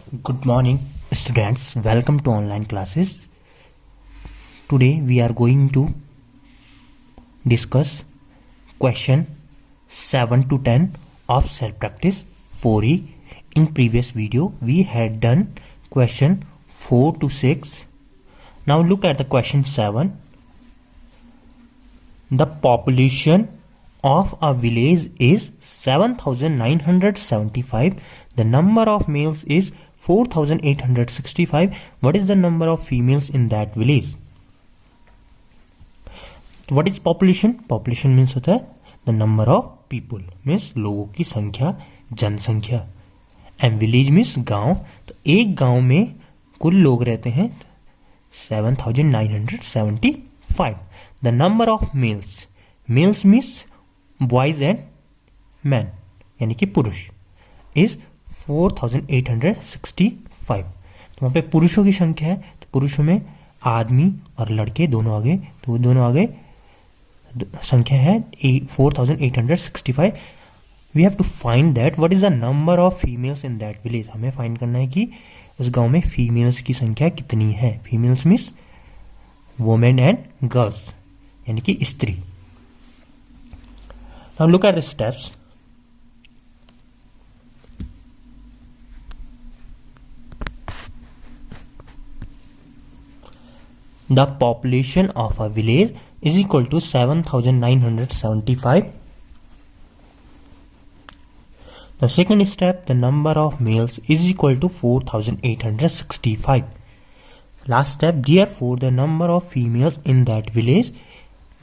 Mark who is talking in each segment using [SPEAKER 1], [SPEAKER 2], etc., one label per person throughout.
[SPEAKER 1] Good morning, students. Welcome to online classes. Today we are going to discuss question 7 to 10 of self practice 4E. In previous video we had done question 4 to 6. Now look at the question 7. The population of a village is 7,975. The number of males is 4,865. What is the number of females in that village? What is population? Population means होता है the number of people, means लोगों की संख्या, जनसंख्या. And village means गांव. तो एक गांव में कुल लोग रहते हैं 7,975. The number of males. Males means boys and men, यानी कि पुरुष, is 4,865. तो वहाँ पे पुरुषों की संख्या है, तो पुरुषों में आदमी और लड़के दोनों आगे, तो दोनों आगे संख्या है 4,865. We have to find that what is the number of females in that village. हमें फाइंड करना है कि उस गांव में फीमेल्स की संख्या कितनी है. Females means women and girls, यानी कि स्त्री. Now look at the steps. The population of a village is equal to 7,975. The second step, the number of males is equal to 4,865. Last step, therefore the number of females in that village.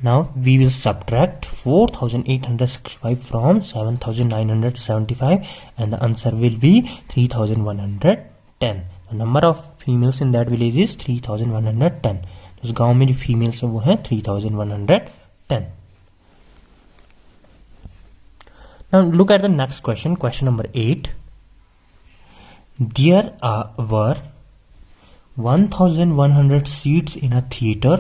[SPEAKER 1] Now we will subtract 4,865 from 7,975 and the answer will be 3,110. The number of females in that village is 3,110. उस गांव में जो females है वो है 3,110. Now look at the next question. Question number 8. There were 1,100 seats in a theater.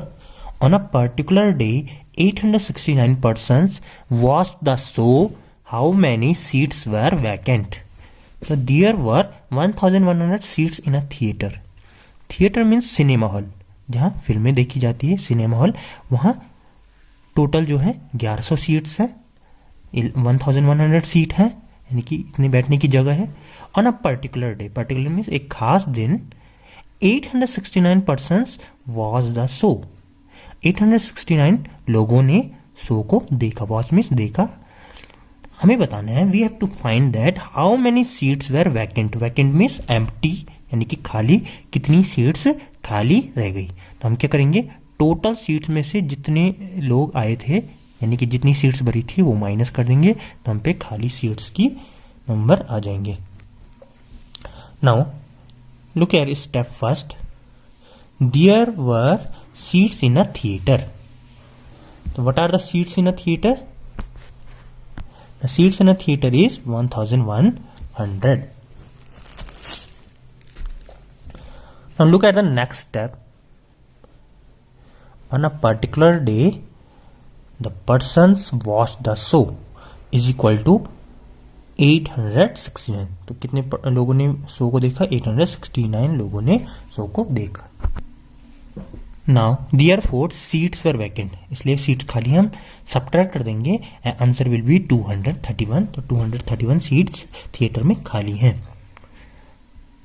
[SPEAKER 1] On a particular day, 869 persons watched the show. How many seats were vacant? So there were 1,100 seats in a theater. Theater means cinema hall, जहाँ फिल्में देखी जाती है. Cinema hall, वहाँ total जो है 1100 seats है. 1,100 seat है, यानी कि इतने बैठने की जगह है. On a particular day, particular means एक खास दिन, 869 पर्सन्स वॉच द शो. 869 लोगों ने शो को देखा. वॉच मीन्स देखा. हमें बताना है, we have to find that how many seats were vacant. Vacant means empty, यानी कि खाली. कितनी सीट्स खाली रह गई. तो हम क्या करेंगे, टोटल सीट्स में से जितने लोग आए थे, यानी कि जितनी सीट्स भरी थी वो माइनस कर देंगे, तो हम पे खाली सीट्स की नंबर आ जाएंगे. Now look at step first. There were seats in a theatre. तो what are the seats in a theatre? The seats in a theater is 1,100. Now look at the next step. On a particular day, the persons watched the show is equal to 869. तो कितने लोगों ने show को देखा? 869 लोगों ने show को देखा. Now therefore seats were vacant. इसलिए सीट्स खाली हम सब्ट्रैक्ट कर देंगे. Answer will be 231. तो 231 सीट्स थिएटर में खाली हैं.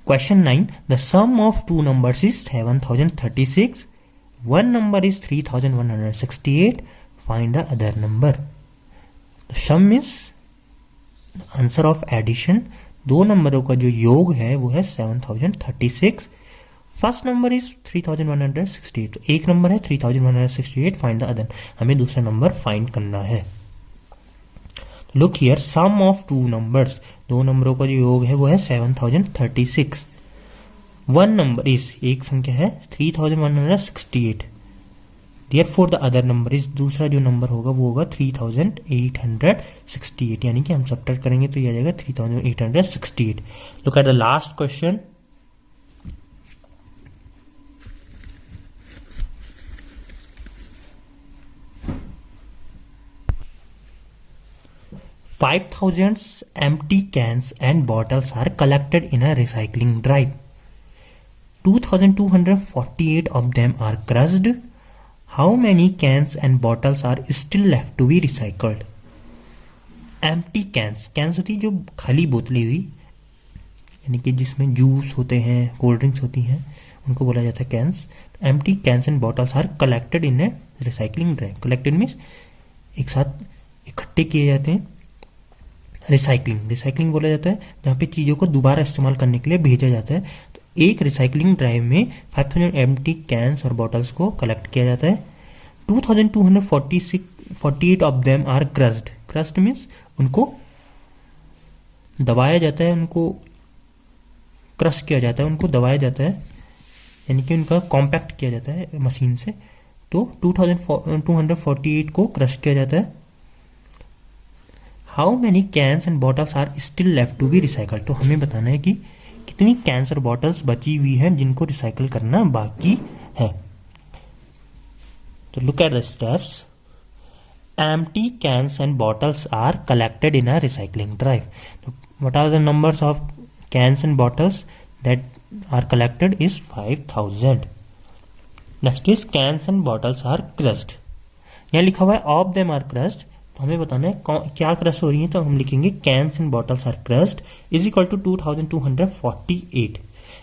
[SPEAKER 1] Question 9. The sum of two numbers is 7,036. One number is 3,168. Find the other number. Sum means answer of addition. दो नंबरों का जो योग है वो है 7,036. First number is 3,168. तो एक नंबर है 3,168. Find the other. हमें दूसरा नंबर फाइंड करना है. Look here, sum of two numbers. दो नंबरों का जो योग है वो है 7,036. वन नंबर इज, एक संख्या है 3,168. Therefore the other number is, दूसरा जो नंबर होगा वो होगा 3,868. यानी कि हम सब्ट्रैक्ट करेंगे तो ये आ जाएगा 3,868. Look at the last question. 5,000 empty cans and bottles are collected in a recycling drive. 2,248 of them are crushed. How many cans and bottles are still left to be recycled? Empty cans, cans होती है जो खाली बोतलें हुई, यानी कि जिसमें juice होते हैं, कोल्ड ड्रिंक्स होती हैं, उनको बोला जाता है cans. Empty cans and bottles are collected in a recycling drive. Collected means एक साथ इकट्ठे किए जाते हैं. रिसाइकलिंग बोला जाता है जहाँ पे चीज़ों को दोबारा इस्तेमाल करने के लिए भेजा जाता है. तो एक रिसाइकलिंग ड्राइव में 5,000 एम्प्टी कैंस और बॉटल्स को कलेक्ट किया जाता है. 2,248 of them are crushed. Crushed means उनको दबाया जाता है, उनको क्रश किया जाता है, उनको दबाया जाता है, यानी कि उनका कॉम्पैक्ट किया जाता है मशीन से. तो 2,248 को क्रश किया जाता है. How many cans and bottles are still left to be recycled. तो हमें बताना है कि कितनी कैंस और बॉटल्स बची हुई हैं जिनको रिसाइकल करना बाकी है. तो look at the steps. Empty cans and bottles are collected in a recycling drive. So what are the numbers of cans and bottles that are collected is 5,000. Next is cans and bottles are crushed. यहाँ लिखा हुआ है of them are crushed. तो हमें बताना है क्या crush हो रही है. तो हम लिखेंगे cans and bottles are crushed is equal to 2,248.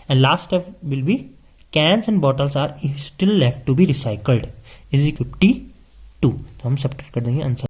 [SPEAKER 1] And last step will be cans and bottles are still left to be recycled is equal to 52. तो हम सब्ट्रैक्ट कर देंगे आंसर.